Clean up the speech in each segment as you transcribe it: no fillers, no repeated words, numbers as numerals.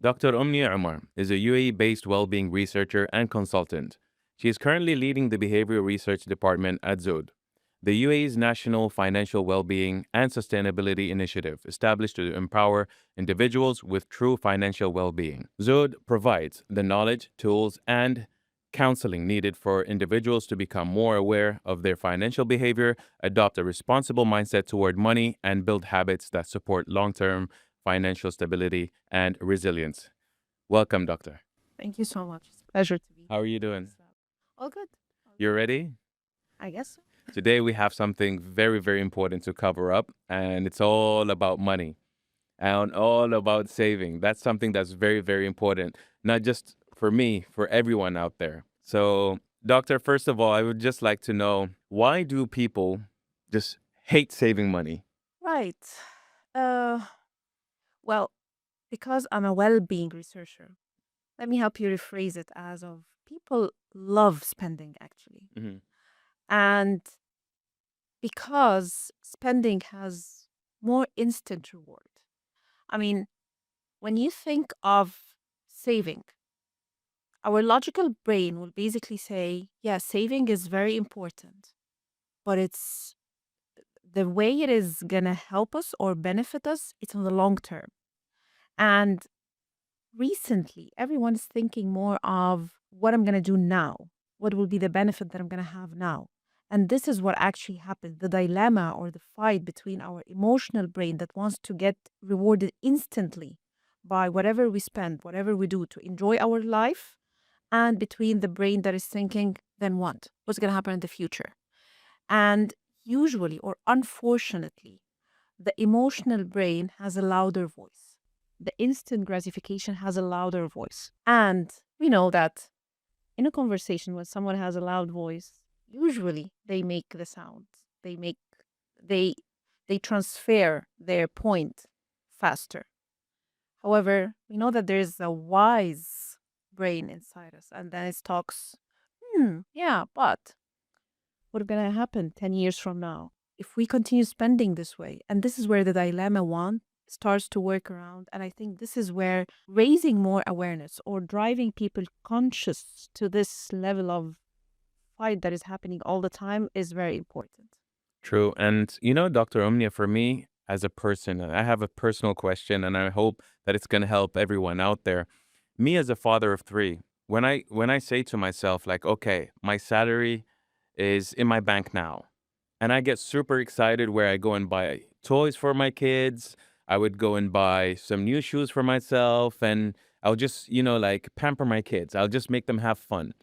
Dr. Omneya is a UAE-based well-being researcher and consultant. She is currently leading the behavioral research department at Zod, the UAE's national financial well-being and sustainability initiative established to empower individuals with true financial well-being. Zod provides the knowledge, tools, and counseling needed for individuals to become more aware of their financial behavior, adopt a responsible mindset toward money, and build habits that support long-term financial stability and resilience. Welcome, Doctor. Thank you so much. It's a pleasure to be How are here. you doing? All good. You ready? I guess so. Today we have something very, very important to cover up, and it's all about money and all about saving. That's something that's very, very important, not just for me, for everyone out there. So, Doctor, first of all, I would just like to know, why do people just hate saving money? Right. Uh, well, because I'm a well-being researcher, let me help you rephrase it as of people love spending actually. Hmm. And because spending has more instant reward. I mean, when you think of saving, our logical brain will basically say, yeah, saving is very important, but it's the way it is going to help us or benefit us, it's on the long term. And recently, everyone is thinking more of what I'm going to do now. What will be the benefit that I'm going to have now? And this is what actually happens, the dilemma or the fight between our emotional brain that wants to get rewarded instantly by whatever we spend, whatever we do to enjoy our life, and between the brain that is thinking, then what? What's going to happen in the future? And usually, or unfortunately, the emotional brain has a louder voice. The instant gratification has a louder voice. And we know that in a conversation when someone has a loud voice, usually they make the sound. They make they they transfer their point faster. However, we know that there is a wise brain inside us, and then it talks, yeah, but what's going to happen 10 years from now if we continue spending this way? And this is where the dilemma one starts to work around. And I think this is where raising more awareness or driving people conscious to this level of fight that is happening all the time is very important. True. And Dr. Omnia, for me as a person, I have a personal question and I hope that it's going to help everyone out there. Me as a father of three, when I say to myself like, okay, my salary is in my bank now, and I get super excited where I go and buy toys for my kids, I would go and buy some new shoes for myself, and I'll just, like pamper my kids. I'll just make them have fun.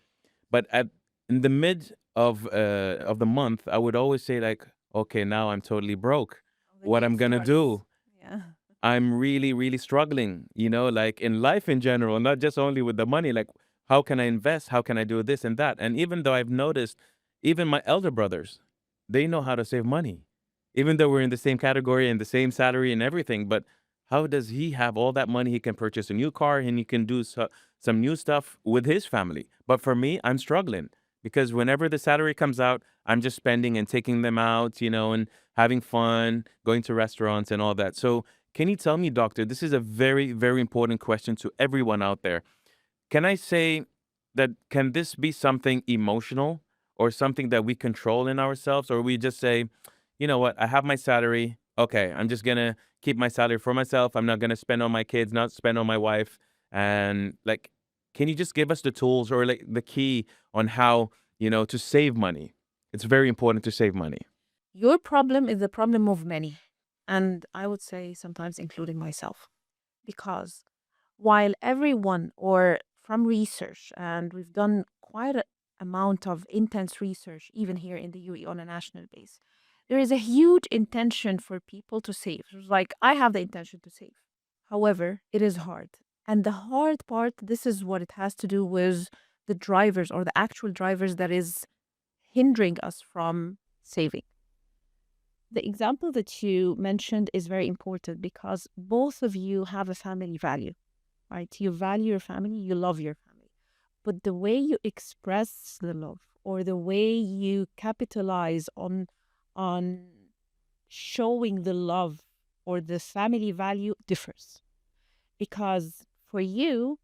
But at in the mid of the month, I would always say like, okay, now I'm totally broke. The What game I'm gonna starts. do? Yeah. I'm really, really struggling, like in life in general, not just only with the money. Like, how can I invest? How can I do this and that? And even though I've noticed, even my elder brothers, they know how to save money, even though we're in the same category and the same salary and everything. But how does he have all that money? He can purchase a new car and he can do some new stuff with his family. But for me, I'm struggling because whenever the salary comes out, I'm just spending and taking them out, and having fun, going to restaurants and all that. So, can you tell me, doctor, this is a very, very important question to everyone out there. Can I say that can this be something emotional or something that we control in ourselves? Or we just say, you know what, I have my salary. Okay, I'm just gonna keep my salary for myself. I'm not gonna spend on my kids, not spend on my wife. And like, can you just give us the tools or like the key on how, to save money? It's very important to save money. Your problem is the problem of many. And I would say sometimes including myself. Because while everyone, or from research, and we've done quite an amount of intense research, even here in the UAE on a national base, there is a huge intention for people to save. It's like, I have the intention to save. However, it is hard. And the hard part, this is what it has to do with the drivers or the actual drivers that is hindering us from saving. The example that you mentioned is very important because both of you have a family value, right? You value your family, you love your family. But the way you express the love or the way you capitalize on showing the love or the family value differs. Because for you,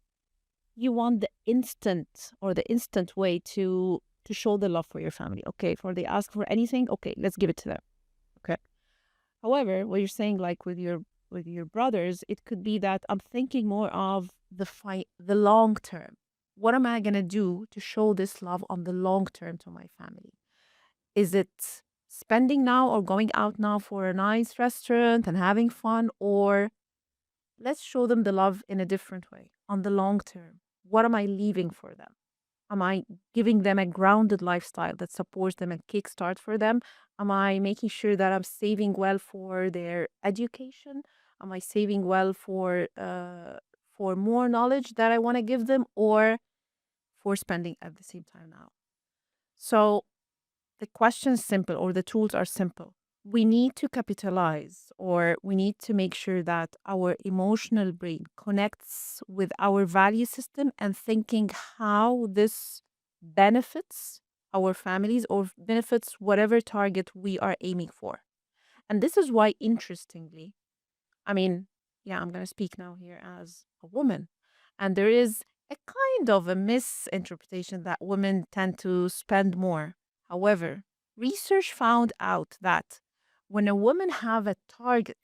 you want the instant way to show the love for your family. Okay, for they ask for anything, okay, let's give it to them. Okay. However, what you're saying, like with your brothers, it could be that I'm thinking more of the long term. What am I gonna do to show this love on the long term to my family? Is it spending now or going out now for a nice restaurant and having fun, or let's show them the love in a different way on the long term? What am I leaving for them? Am I giving them a grounded lifestyle that supports them and kickstart for them? Am I making sure that I'm saving well for their education? Am I saving well for more knowledge that I want to give them, or for spending at the same time now? So the question is simple, or the tools are simple. We need to capitalize, or we need to make sure that our emotional brain connects with our value system and thinking how this benefits our families or benefits whatever target we are aiming for. And this is why, interestingly, I mean, yeah, I'm going to speak now here as a woman. And there is a kind of a misinterpretation that women tend to spend more. However, research found out that when a woman have a target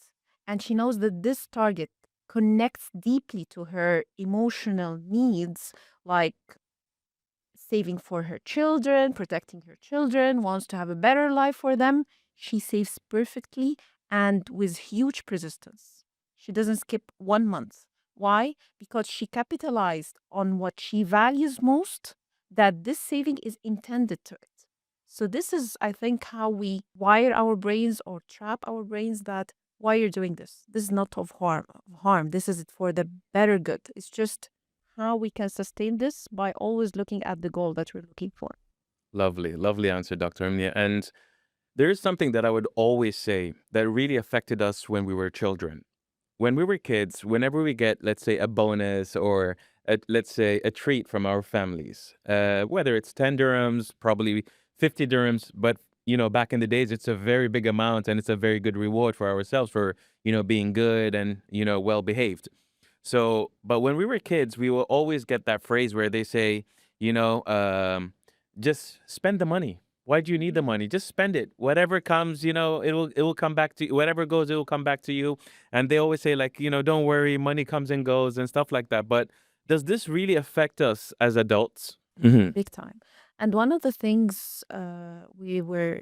and she knows that this target connects deeply to her emotional needs, like saving for her children, protecting her children, wants to have a better life for them, she saves perfectly and with huge persistence. She doesn't skip 1 month. Why? Because she capitalized on what she values most, that this saving is intended to it. So, this is, I think, how we wire our brains or trap our brains that why you're doing this. This is not of harm. This is for the better good. It's just how we can sustain this by always looking at the goal that we're looking for. Lovely, lovely answer, Dr. Amnia. And there is something that I would always say that really affected us when we were children. When we were kids, whenever we get, let's say, a bonus or let's say a treat from our families, whether it's 10 dirhams, probably 50 dirhams, but back in the days, it's a very big amount and it's a very good reward for ourselves for, being good and, well behaved. So, but when we were kids, we will always get that phrase where they say, you know, um, just spend the money. Why do you need the Yeah. money? Just spend it. Whatever comes, it will come back to you. Whatever goes, it will come back to you. And they always say, like, don't worry, money comes and goes and stuff like that. But does this really affect us as adults? Hmm. Big time. And one of the things we were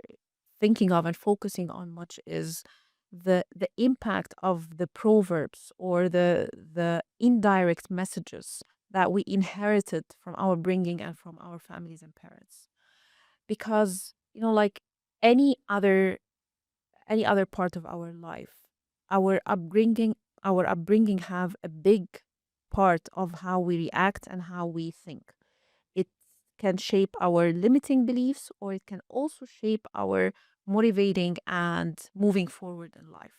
thinking of and focusing on much is the impact of the proverbs or the indirect messages that we inherited from our bringing and from our families and parents. Because like any other any other part of our life, our upbringing have a big part of how we react and how we think. It can shape our limiting beliefs, or it can also shape our motivating and moving forward in life.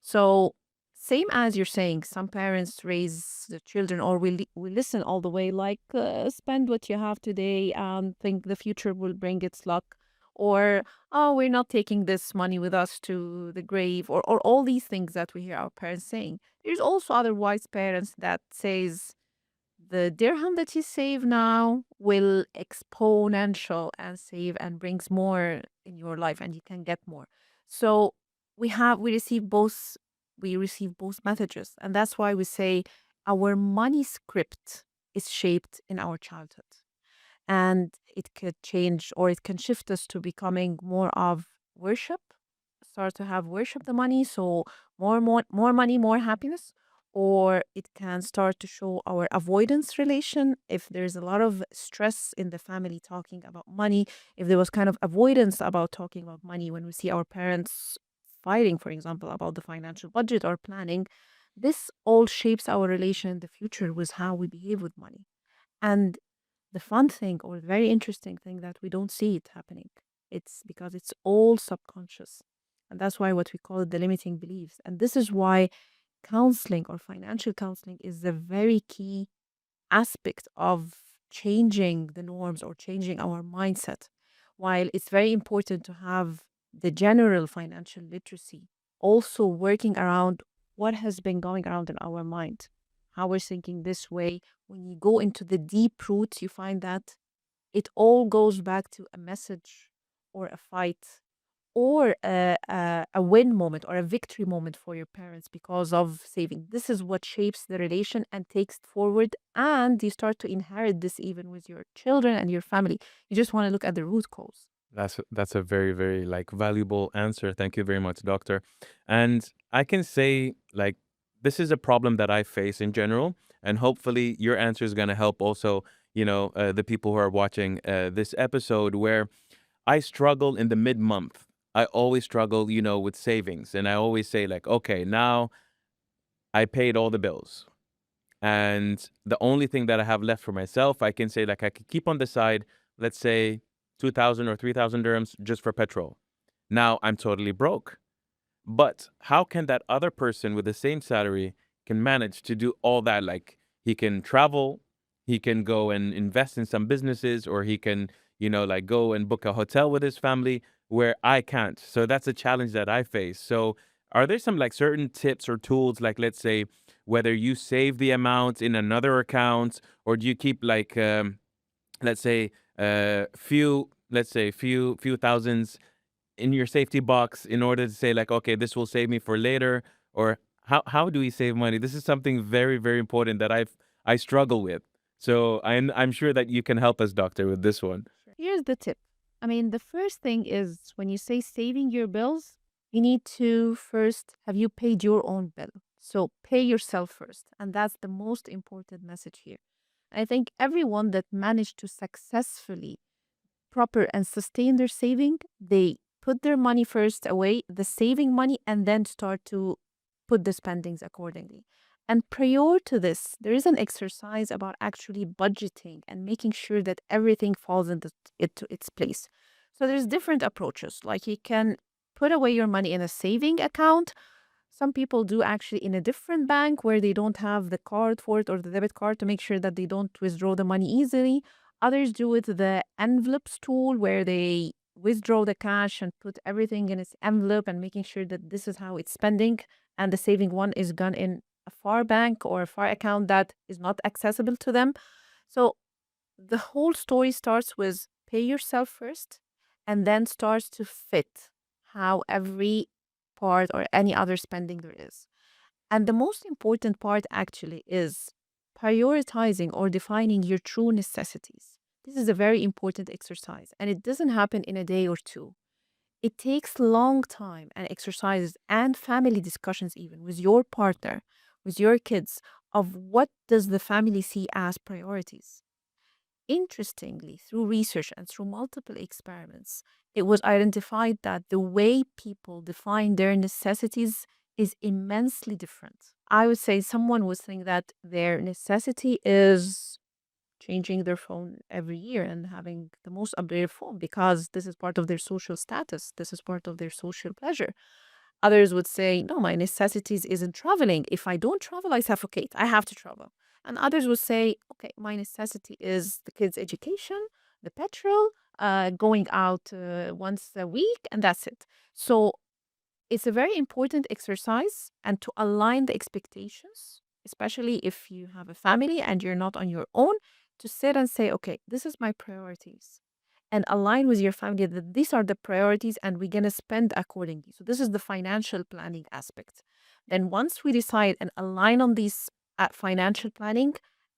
So, same as you're saying, some parents raise the children, or we listen all the way, like spend what you have today and think the future will bring its luck, or oh, we're not taking this money with us to the grave, or all these things that we hear our parents saying. There's also other wise parents that says the dirham that you save now will exponential and save and brings more in your life, and you can get more. So we receive both messages, and that's why we say our money script is shaped in our childhood, and it could change or it can shift us to becoming more of worship, start to have worship the money, so more money, more happiness. Or it can start to show our avoidance relation if there's a lot of stress in the family talking about money, if there was kind of avoidance about talking about money when we see our parents fighting, for example, about the financial budget or planning. This all shapes our relation in the future with how we behave with money. And the fun thing or the very interesting thing that we don't see it happening. It's because it's all subconscious. And that's why what we call it the limiting beliefs. And this is why counseling or financial counseling is a very key aspect of changing the norms or changing our mindset. While it's very important to have the general financial literacy, also working around what has been going around in our mind. how we're thinking this way. When you go into the deep roots, you find that it all goes back to a message or a fight or a win moment or a victory moment for your parents because of saving. This is what shapes the relation and takes it forward. And you start to inherit this even with your children and your family. You just want to look at the root cause. That's a very, very like valuable answer. Thank you very much, doctor. And I can say like this is a problem that I face in general, and hopefully your answer is going to help also, the people who are watching this episode where I struggle in the mid-month. I always struggle, with savings, and I always say like, okay, now I paid all the bills. And the only thing that I have left for myself, I can say like I could keep on the side, let's say 2,000 or 3,000 dirhams just for petrol. Now I'm totally broke. But how can that other person with the same salary can manage to do all that? Like he can travel, he can go and invest in some businesses, or he can, like go and book a hotel with his family where I can't. So that's a challenge that I face. So are there some like certain tips or tools, like let's say whether you save the amount in another account, or do you keep like let's say few thousands in your safety box in order to say like, okay, this will save me for later? Or how do we save money? This is something very, very important that I struggle with. So I'm sure that you can help us, doctor, with this one. Here's the tip. I mean, the first thing is when you say saving your bills, you need to first have you paid your own bill. So pay yourself first. And that's the most important message here. I think everyone that managed to successfully proper and sustain their saving, they put their money first away, the saving money, and then start to put the spendings accordingly. And prior to this, there is an exercise about actually budgeting and making sure that everything falls into its place. So there's different approaches. Like you can put away your money in a saving account. Some people do actually in a different bank where they don't have the card for it or the debit card to make sure that they don't withdraw the money easily. Others do it the envelopes tool where they withdraw the cash and put everything in its envelope and making sure that this is how it's spending and the saving one is gone in a far bank or a far account that is not accessible to them. So the whole story starts with pay yourself first and then starts to fit how every part or any other spending there is. And the most important part actually is prioritizing or defining your true necessities. This is a very important exercise and it doesn't happen in a day or two. It takes long time and exercises and family discussions even with your partner, with your kids of what does the family see as priorities. Interestingly, through research and through multiple experiments, it was identified that the way people define their necessities is immensely different. I would say someone would think that their necessity is changing their phone every year and having the most updated phone because this is part of their social status, this is part of their social pleasure. Others would say, no, my necessities isn't traveling. If I don't travel, I suffocate. I have to travel. And others would say, okay, my necessity is the kids' education, the petrol, going out once a week, and that's it. So it's a very important exercise and to align the expectations, especially if you have a family and you're not on your own, to sit and say, okay, this is my priorities and align with your family that these are the priorities and we're going to spend accordingly. So, this is the financial planning aspect. Then, once we decide and align on these financial planning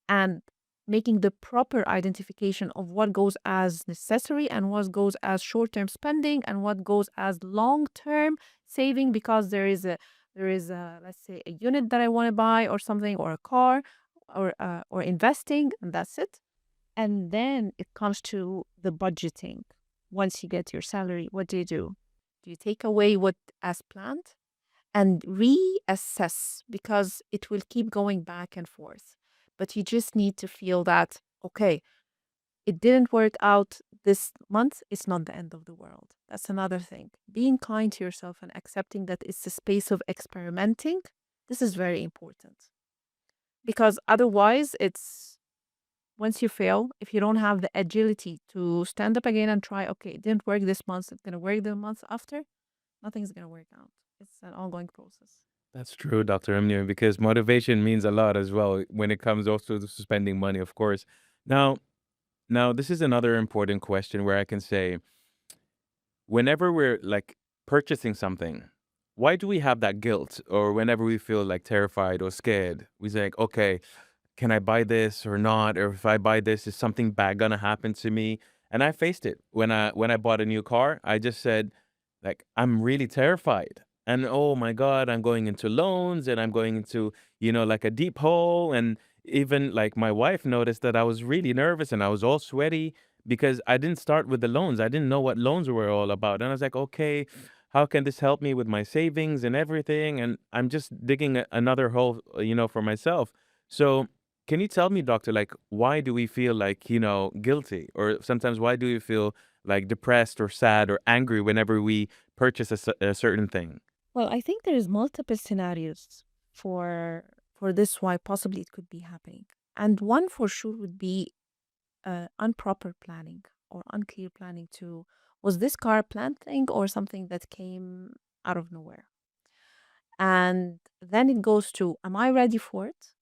and making the proper identification of what goes as necessary and what goes as short term spending and what goes as long term saving, because there is a let's say a unit that I want to buy or something or a car or investing, and that's it. And then it comes to the budgeting. Once you get your salary, what do you do? Do you take away what as planned and reassess because it will keep going back and forth? But you just need to feel that, okay, it didn't work out this month. It's not the end of the world. That's another thing. Being kind to yourself and accepting that it's a space of experimenting. This is very important because otherwise it's once you fail, if you don't have the agility to stand up again and try, okay, it didn't work this month, it's going to work the month after, nothing's going to work out. It's an ongoing process. That's true, Dr. Amnia, because motivation means a lot as well when it comes also to spending money, of course. Now, now this is another important question where I can say, whenever we're like purchasing something, why do we have that guilt? Or whenever we feel like terrified or scared, we say, like, okay, can I buy this or not? Or if I buy this, is something bad gonna happen to me? And I faced it when I bought a new car. I just said, like, I'm really terrified. And oh my God, I'm going into loans and I'm going into, like a deep hole. And even like my wife noticed that I was really nervous and I was all sweaty because I didn't start with the loans. I didn't know what loans were all about. And I was like, okay, how can this help me with my savings and everything? And I'm just digging another hole, for myself. So can you tell me, doctor, like, why do we feel like, guilty? Or sometimes why do we feel like depressed or sad or angry whenever we purchase a certain thing? Well, I think there is multiple scenarios for this why possibly it could be happening. And one for sure would be improper planning or unclear planning to was this car a planned thing or something that came out of nowhere? And then it goes to, am I ready for it?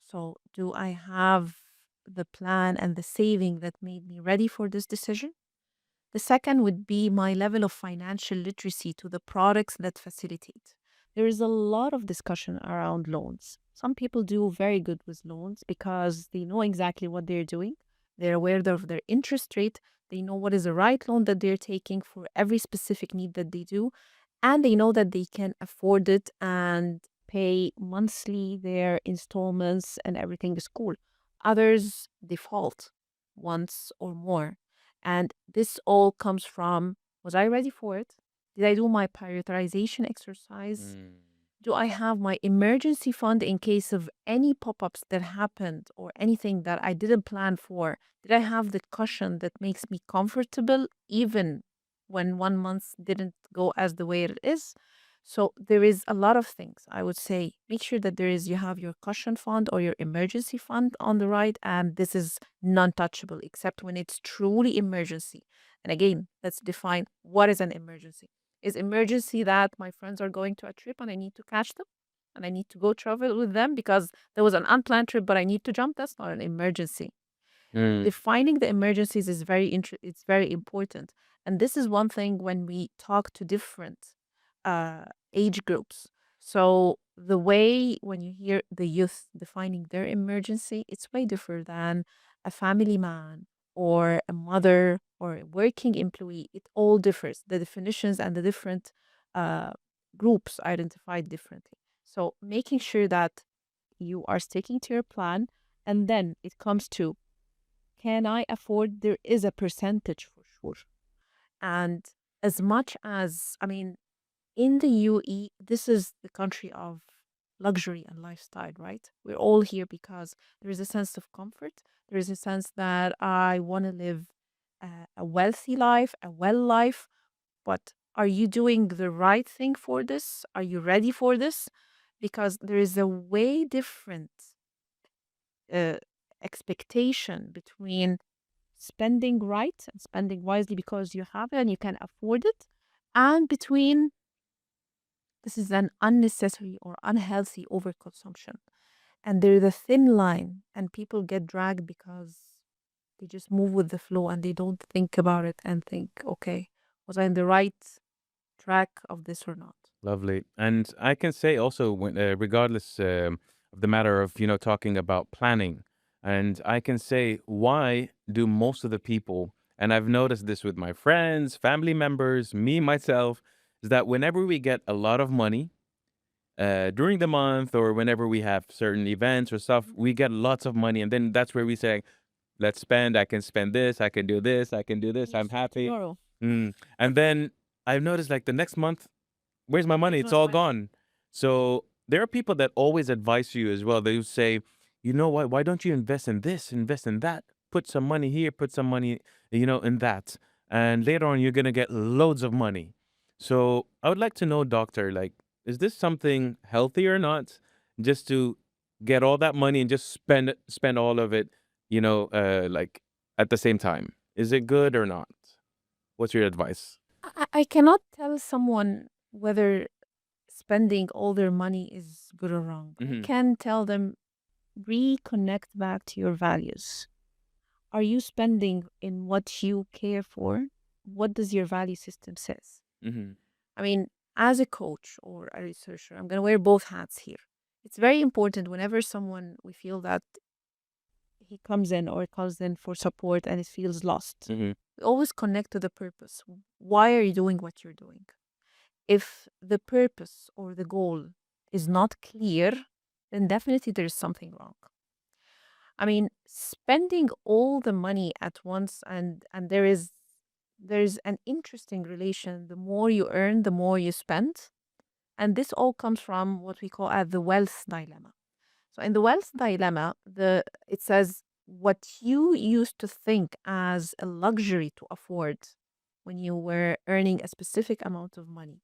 So, do I have the plan and the saving that made me ready for this decision? The second would be my level of financial literacy to the products that facilitate. There is a lot of discussion around loans. Some people do very good with loans because they know exactly what they're doing. They're aware of their interest rate. They know what is the right loan that they're taking for every specific need that they do. And they know that they can afford it and pay monthly their installments and everything is cool. Others default once or more, and this all comes from, was I ready for it? Did I do my prioritization exercise? Mm. Do I have my emergency fund in case of any pop ups that happened or anything that I didn't plan for? Did I have the cushion that makes me comfortable even when 1 month didn't go as the way it is? So there is a lot of things. I would say make sure that you have your cushion fund or your emergency fund on the right, and this is non-touchable except when it's truly emergency. And again, let's define what is an emergency. Is emergency that my friends are going to a trip and I need to catch them and I need to go travel with them because there was an unplanned trip but I need to jump? That's not an emergency. Mm. Defining the emergencies is it's very important. And this is one thing when we talk to different uh, age groups. So the way when you hear the youth defining their emergency, it's way different than a family man or a mother or a working employee. It all differs. The definitions and the different uh, groups identified differently. So making sure that you are sticking to your plan, and then it comes to, can I afford? There is a percentage for sure. And as much as, I mean, in the UAE, this is the country of luxury and lifestyle, right? We're all here because there is a sense of comfort. There is a sense that I want to live a wealthy life, a well life. But are you doing the right thing for this? Are you ready for this? Because there is a way different uh, expectation between spending right and spending wisely because you have it and you can afford it, and between this is an unnecessary or unhealthy overconsumption. And there's a thin line, and people get dragged because they just move with the flow and they don't think about it and think, okay, was I in the right track of this or not? Lovely. And I can say also, regardless of the matter of, talking about planning, and I can say, why do most of the people, and I've noticed this with my friends, family members, me, myself, is that whenever we get a lot of money during the month or whenever we have certain events or stuff, we get lots of money. And then that's where we say, let's spend. I can spend this. I can do this. I can do this. You I'm start happy. tomorrow. And then I've noticed like the next month, where's my money? There's It's no all money. gone. So there are people that always advise you as well. They will say, you know what? Why don't you invest in this, invest in that? Put some money here, put some money, in that. And later on, you're going to get loads of money. So I would like to know, doctor, like, is this something healthy or not? Just to get all that money and just spend all of it, like at the same time. Is it good or not? What's your advice? I cannot tell someone whether spending all their money is good or wrong. I Mm-hmm. can tell them, reconnect back to your values. Are you spending in what you care for? What does your value system says? Mm-hmm. I mean, as a coach or a researcher, I'm going to wear both hats here. It's very important whenever someone we feel that he comes in or calls in for support and it feels lost. Mm-hmm. We always connect to the purpose. Why are you doing what you're doing? If the purpose or the goal is not clear, then definitely there's something wrong. I mean, spending all the money at once, and there's an interesting relation. The more you earn, the more you spend. And this all comes from what we call as the wealth dilemma. So in the wealth dilemma, it says what you used to think as a luxury to afford when you were earning a specific amount of money,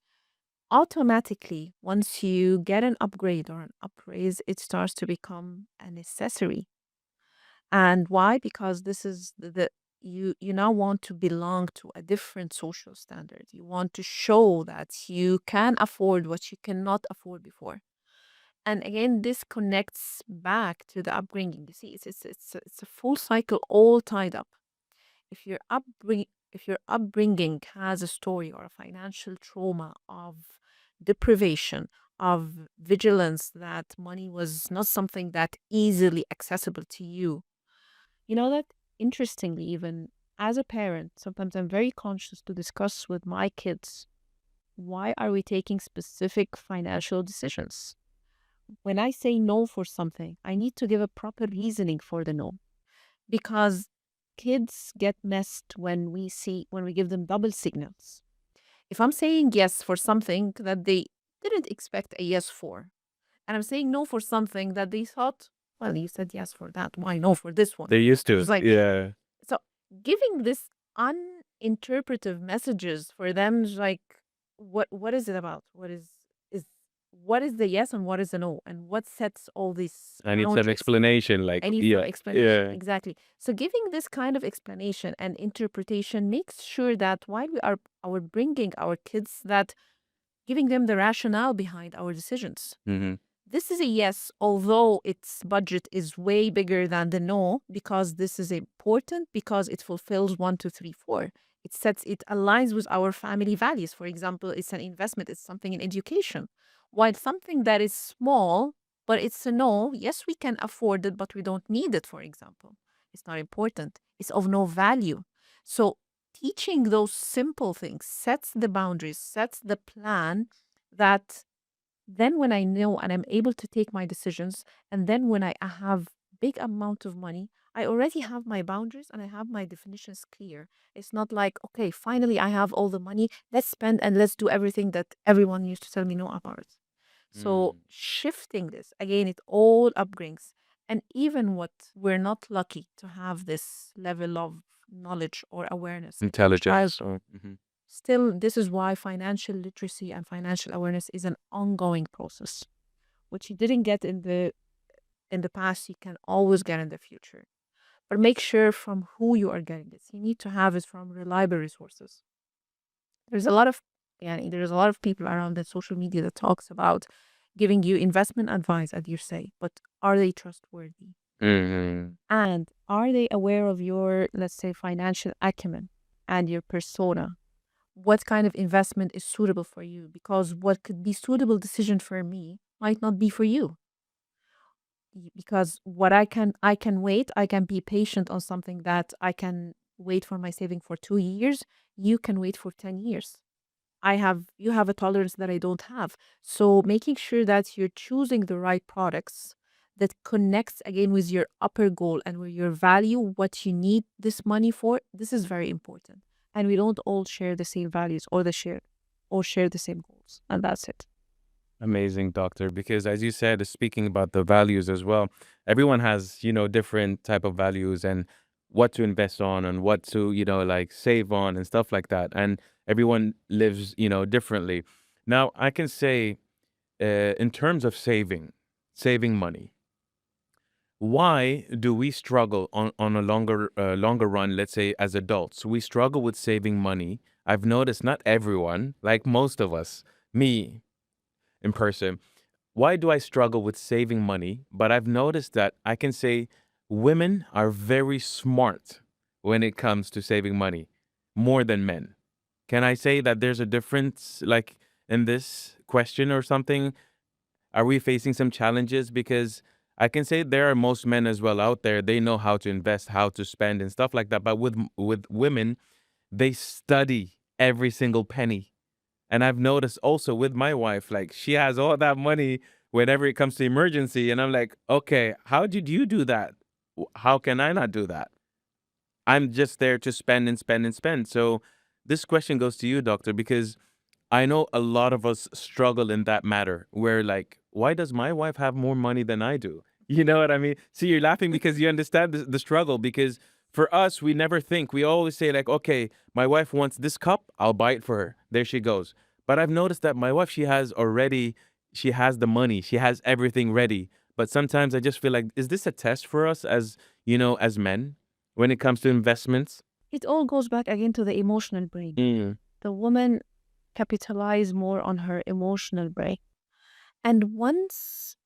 automatically, once you get an upgrade or an upraise, it starts to become a necessary. And why? Because this is you now want to belong to a different social standard. You want to show that you can afford what you cannot afford before. And again, this connects back to the upbringing. You see, it's a full cycle all tied up. If your upbringing has a story or a financial trauma of deprivation, of vigilance, that money was not something that easily accessible to you, you know that, interestingly, even as a parent, sometimes I'm very conscious to discuss with my kids, why are we taking specific financial decisions? When I say no for something, I need to give a proper reasoning for the no, because kids get messed when we give them double signals. If I'm saying yes for something that they didn't expect a yes for, and I'm saying no for something that they thought, well, you said yes for that, why no for this one? They're used to It's it. like, Yeah. so giving this uninterpretive messages for them is like, what is it about? Is what is the yes and what is the no? And what sets all these I need some boundaries? explanation. Like, I need some yeah. explanation. Yeah. Exactly. So giving this kind of explanation and interpretation makes sure that while we are our bringing our kids, that giving them the rationale behind our decisions. Mm-hmm. This is a yes, although its budget is way bigger than the no, because this is important, because it fulfills one, two, three, four. It aligns with our family values. For example, it's an investment, it's something in education. While something that is small, but it's a no, yes, we can afford it, but we don't need it, for example. It's not important. It's of no value. So teaching those simple things sets the boundaries, sets the plan, that then when I know and I'm able to take my decisions, and then when I have big amount of money, I already have my boundaries and I have my definitions clear. It's not like, okay, finally I have all the money, let's spend and let's do everything that everyone used to tell me no about. So Mm. shifting this, again, it all upbrings. And even what we're not lucky to have this level of knowledge or awareness in our child, Intelligence. Or, mm-hmm. still, this is why financial literacy and financial awareness is an ongoing process. What you didn't get in the past, you can always get in the future. But make sure from who you are getting this. You need to have it from reliable resources. There's a lot of there's a lot of people around the social media that talks about giving you investment advice, as you say, but are they trustworthy? Mm-hmm. And are they aware of your, let's say, financial acumen and your persona? What kind of investment is suitable for you? Because what could be suitable decision for me might not be for you. Because what I can wait, I can be patient on something that I can wait for my saving for 2 years. You can wait for 10 years. You have a tolerance that I don't have. So making sure that you're choosing the right products that connects again with your upper goal and with your value, what you need this money for, this is very important. And we don't all share the same values or share the same goals. And that's it. Amazing, doctor. Because as you said, speaking about the values as well, everyone has, different type of values and what to invest on and what to, like save on and stuff like that. And everyone lives, differently. Now, I can say, in terms of saving money, why do we struggle on a longer run, let's say as adults? We struggle with saving money. I've noticed not everyone, like most of us, me, in person. Why do I struggle with saving money? But I've noticed that I can say women are very smart when it comes to saving money, more than men. Can I say that there's a difference, like in this question or something? Are we facing some challenges? Because I can say there are most men as well out there. They know how to invest, how to spend, and stuff like that. But with women, they study every single penny. And I've noticed also with my wife, like she has all that money whenever it comes to emergency. And I'm like, okay, how did you do that? How can I not do that? I'm just there to spend and spend and spend. So this question goes to you, doctor, because I know a lot of us struggle in that matter where like, why does my wife have more money than I do? You know what I mean? See, you're laughing because you understand the struggle because for us, we never think. We always say like, okay, my wife wants this cup, I'll buy it for her. There she goes. But I've noticed that my wife, she has the money, she has everything ready. But sometimes I just feel like, is this a test for us as, as men when it comes to investments? It all goes back again to the emotional brain. Mm, The woman capitalize more on her emotional brain. And once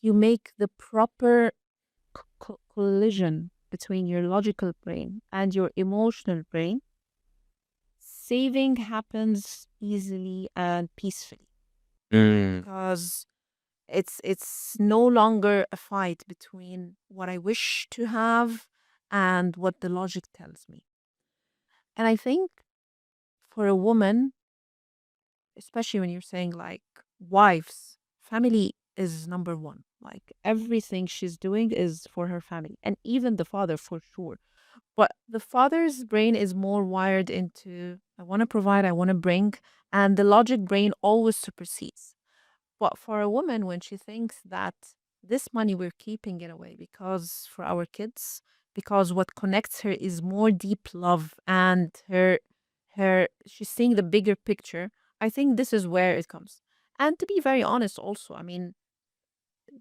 you make the proper collision between your logical brain and your emotional brain, saving happens easily and peacefully mm, because it's no longer a fight between what I wish to have and what the logic tells me. And I think for a woman, especially when you're saying like wives, family is number one. Like everything she's doing is for her family, and even the father for sure. But the father's brain is more wired into I want to provide, I want to bring, and the logic brain always supersedes. But for a woman, when she thinks that this money we're keeping it away because for our kids, because what connects her is more deep love and her she's seeing the bigger picture, I think this is where it comes. And to be very honest, also, I mean,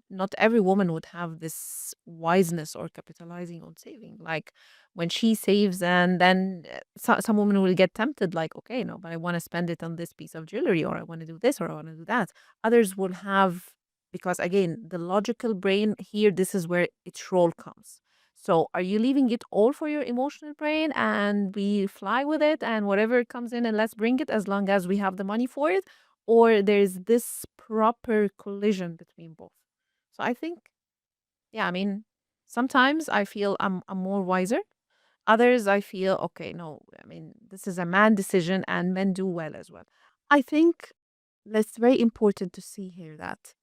not every woman would have this wiseness or capitalizing on saving. Like when she saves, and then some women will get tempted, like, okay, no, but I want to spend it on this piece of jewelry, or I want to do this, or I want to do that. Others will have, because again, the logical brain here, this is where its role comes. So are you leaving it all for your emotional brain and we fly with it and whatever comes in and let's bring it as long as we have the money for it? Or there's this proper collision between both? So I think, yeah, I mean, sometimes I feel I'm more wiser. Others I feel, okay, no, I mean, this is a man decision and men do well as well. I think that's very important to see here that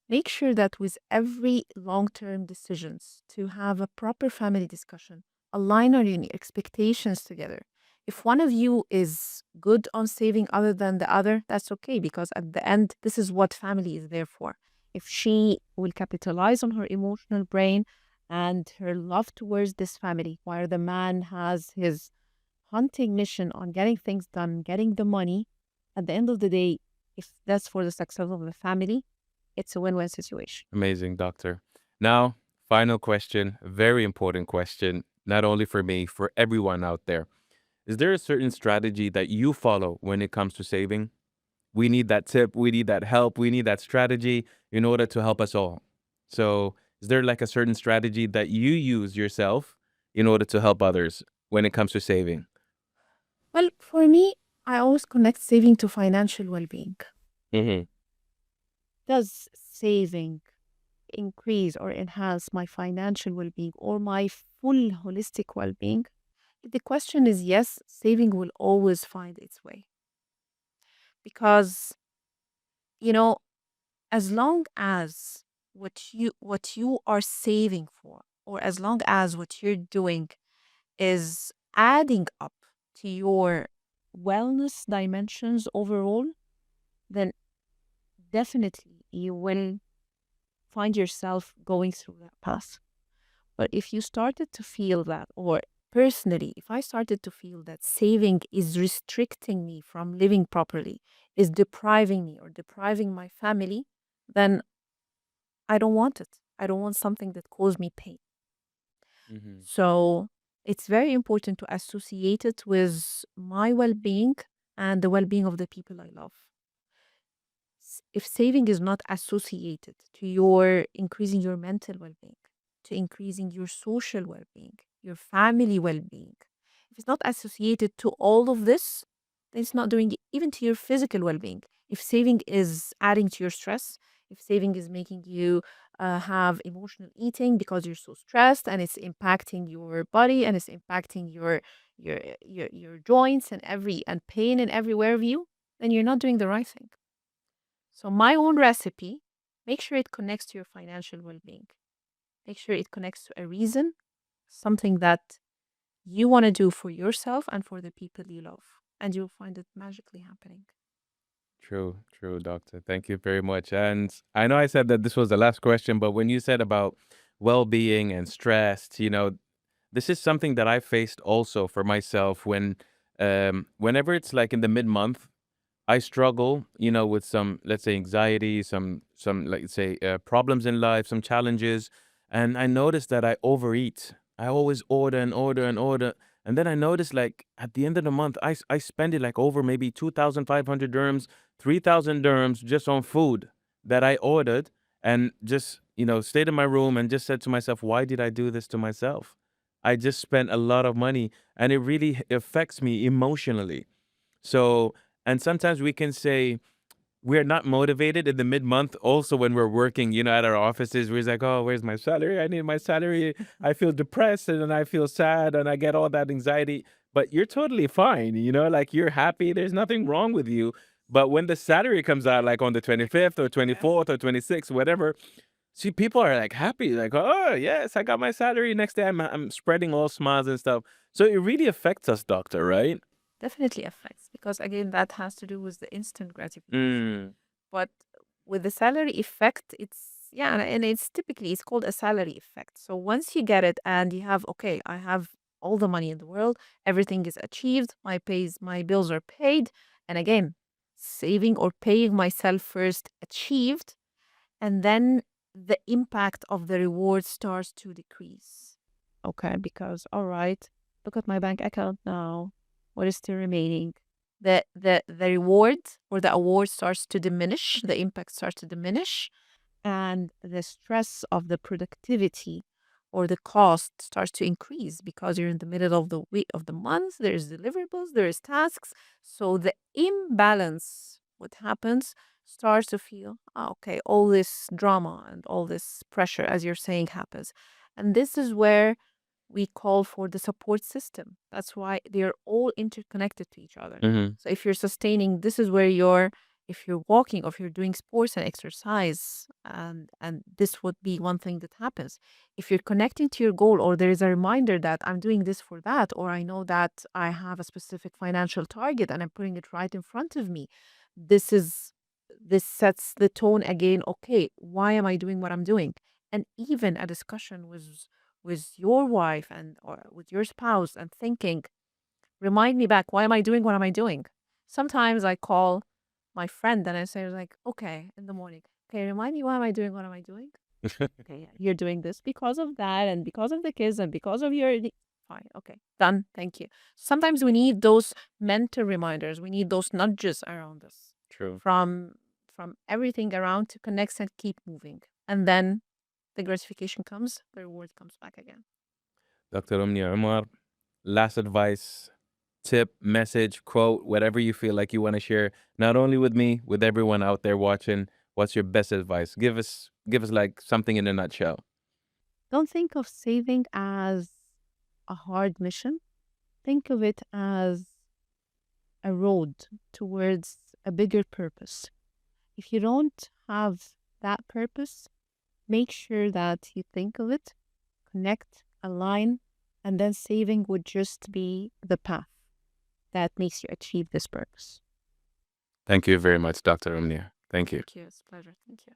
make sure that with every long-term decisions to have a proper family discussion, align on your expectations together. If one of you is good on saving other than the other, that's okay because at the end, this is what family is there for. If she will capitalize on her emotional brain and her love towards this family, while the man has his hunting mission on getting things done, getting the money, at the end of the day, if that's for the success of the family, it's a win-win situation. amazing, doctor. Now, final question, very important question, not only for me, for everyone out there. Is there a certain strategy that you follow when it comes to saving? We need that tip, we need that help, we need that strategy in order to help us all. So, is there like a certain strategy that you use yourself in order to help others when it comes to saving? Well, for me, I always connect saving to financial well-being. Hmm. Does saving increase or enhance my financial well-being or my full holistic well-being? If the question is yes, saving will always find its way because, you know, as long as what you are saving for, or as long as what you're doing is adding up to your wellness dimensions overall, then definitely you will find yourself going through that path. But if you started to feel that, or personally, if I started to feel that saving is restricting me from living properly, is depriving me or depriving my family, then I don't want it. I don't want something that causes me pain. Hmm. So it's very important to associate it with my well being and the well being of the people I love. if saving is not associated to your increasing your mental well-being, to increasing your social well-being, your family well-being, if it's not associated to all of this, then it's not doing it even to your physical well-being. If saving is adding to your stress, if saving is making you have emotional eating because you're so stressed and it's impacting your body and it's impacting your joints and pain in everywhere of you, then you're not doing the right thing. So my own recipe, make sure it connects to your financial well-being. Make sure it connects to a reason, something that you want to do for yourself and for the people you love, and you'll find it magically happening. True, true, doctor. Thank you very much. And I know I said that this was the last question, but when you said about well-being and stress, this is something that I faced also for myself whenever it's like in the mid-month, I struggle, with some, let's say, anxiety, some, like say, problems in life, some challenges, and I notice that I overeat. I always order and order and order, and then I notice like at the end of the month, I spend it like over maybe 2,500 dirhams, 3,000 dirhams just on food that I ordered, and just stayed in my room and just said to myself, why did I do this to myself? I just spent a lot of money, and it really affects me emotionally. So, and sometimes we can say we're not motivated in the mid-month also when we're working, at our offices. We're like, oh, where's my salary? I need my salary. I feel depressed and then I feel sad and I get all that anxiety. But you're totally fine, like you're happy. There's nothing wrong with you. But when the salary comes out, like on the 25th or Yes. 24th or 26th, whatever, see, people are like happy, like, oh, yes, I got my salary. Next day, I'm spreading all smiles and stuff. So it really affects us, doctor, right? Definitely affects, because again, that has to do with the instant gratification. Mm. But with the salary effect, and it's typically it's called a salary effect. So once you get it and you have, okay, I have all the money in the world, everything is achieved, my bills are paid, and again, saving or paying myself first achieved, and then the impact of the reward starts to decrease. Okay, because all right, look at my bank account now. What is still remaining? The reward or the award starts to diminish, the impact starts to diminish, and the stress of the productivity or the cost starts to increase because you're in the middle of the week of the month, there's deliverables, there's tasks. So the imbalance, what happens, starts to feel, okay, all this drama and all this pressure, as you're saying, happens. And this is where we call for the support system. That's why they're all interconnected to each other. Hmm. So if you're sustaining, this is where you're, if you're walking or if you're doing sports and exercise, and this would be one thing that happens. If you're connecting to your goal, or there is a reminder that I'm doing this for that, or I know that I have a specific financial target and I'm putting it right in front of me, this is this sets the tone again. Okay, why am I doing what I'm doing? And even a discussion with your wife and or with your spouse and thinking, remind me back, why am I doing what am I doing? Sometimes I call my friend and I say like, okay, in the morning, okay, remind me, why am I doing what am I doing? Okay, yeah, you're doing this because of that and because of the kids and because of fine, okay, done, thank you. Sometimes we need those mental reminders, we need those nudges around us True. from everything around to connect and keep moving. And then the gratification comes, the reward comes back again. Dr. Omnia Umar, last advice, tip, message, quote, whatever you feel like you want to share, not only with me, with everyone out there watching. What's your best advice? Give us like something in a nutshell. Don't think of saving as a hard mission. Think of it as a road towards a bigger purpose. If you don't have that purpose, make sure that you think of it, connect, align, and then saving would just be the path that makes you achieve this purpose. Thank you very much, Dr. Omnia. Thank you. Thank you. It's a pleasure. Thank you.